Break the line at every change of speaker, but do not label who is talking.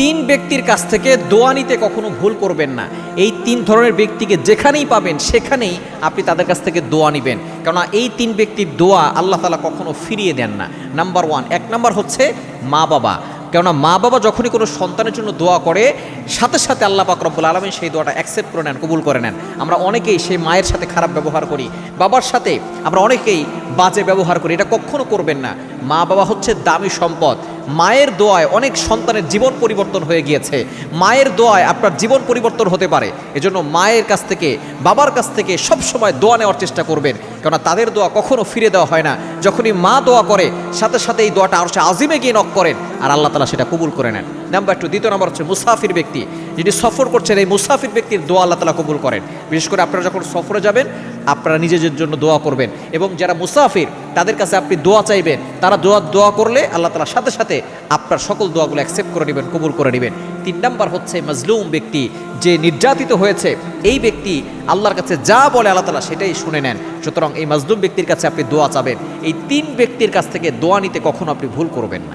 তিন ব্যক্তির কাছ থেকে দোয়া নিতে কখনো ভুল করবেন না। এই তিন ধরনের ব্যক্তিকে যেখানেই পাবেন সেখানেই আপনি তাদের কাছ থেকে দোয়া নেবেন, কেননা এই তিন ব্যক্তির দোয়া আল্লাহ তাআলা কখনো ফিরিয়ে দেন না। নাম্বার ওয়ান, এক নাম্বার হচ্ছে মা বাবা। কেননা মা বাবা যখনই কোনো সন্তানের জন্য দোয়া করে সাথে সাথে আল্লাহ পাক রব্বুল আলামিন সেই দোয়াটা অ্যাকসেপ্ট করে নেন, কবুল করে নেন। আমরা অনেকেই সেই মায়ের সাথে খারাপ ব্যবহার করি, বাবার সাথে আমরা অনেকেই বাজে ব্যবহার করি, এটা কখনো করবেন না। মা বাবা হচ্ছে দামি সম্পদ। মায়ের দোয়ায় অনেক সন্তানের জীবন পরিবর্তন হয়ে গিয়েছে। মায়ের দোয়ায় আপনার জীবন পরিবর্তন হতে পারে। এজন্য মায়ের কাছ থেকে বাবার কাছ থেকে সবসময় দোয়া নেওয়ার চেষ্টা করবেন, কেননা তাদের দোয়া কখনো ফিরে দেওয়া হয় না। যখনই মা দোয়া করে সাথে সাথে এই দোয়াটা আরশে আজিমে গিয়ে নক করেন আর আল্লাহ তাআলা সেটা কবুল করে নেন। নাম্বার টু, দ্বিতীয় নাম্বার হচ্ছে মুসাফির ব্যক্তি। যিনি সফর করছেন এই মুসাফির ব্যক্তির দোয়া আল্লাহ তাআলা কবুল করেন। বিশেষ করে আপনারা যখন সফরে যাবেন আপনারা নিজেদের জন্য দোয়া করবেন, এবং যারা মুসাফির তাদের কাছে আপনি দোয়া চাইবেন, তারা দোয়া করলে আল্লাহ তাআলা সাথে সাথে আপনার সকল দোয়াগুলো অ্যাকসেপ্ট করে নেবেন, কবুল করে নেবেন। তিন নাম্বার হচ্ছে মাজলুম ব্যক্তি, যে নির্যাতিত হয়েছে এই ব্যক্তি আল্লাহর কাছে যা বলে আল্লাহ তাআলা সেটাই শুনে নেন। সুতরাং এই মাজলুম ব্যক্তির কাছে আপনি দোয়া চাবেন। এই তিন ব্যক্তির কাছ থেকে দোয়া নিতে কখনো আপনি ভুল করবেন না।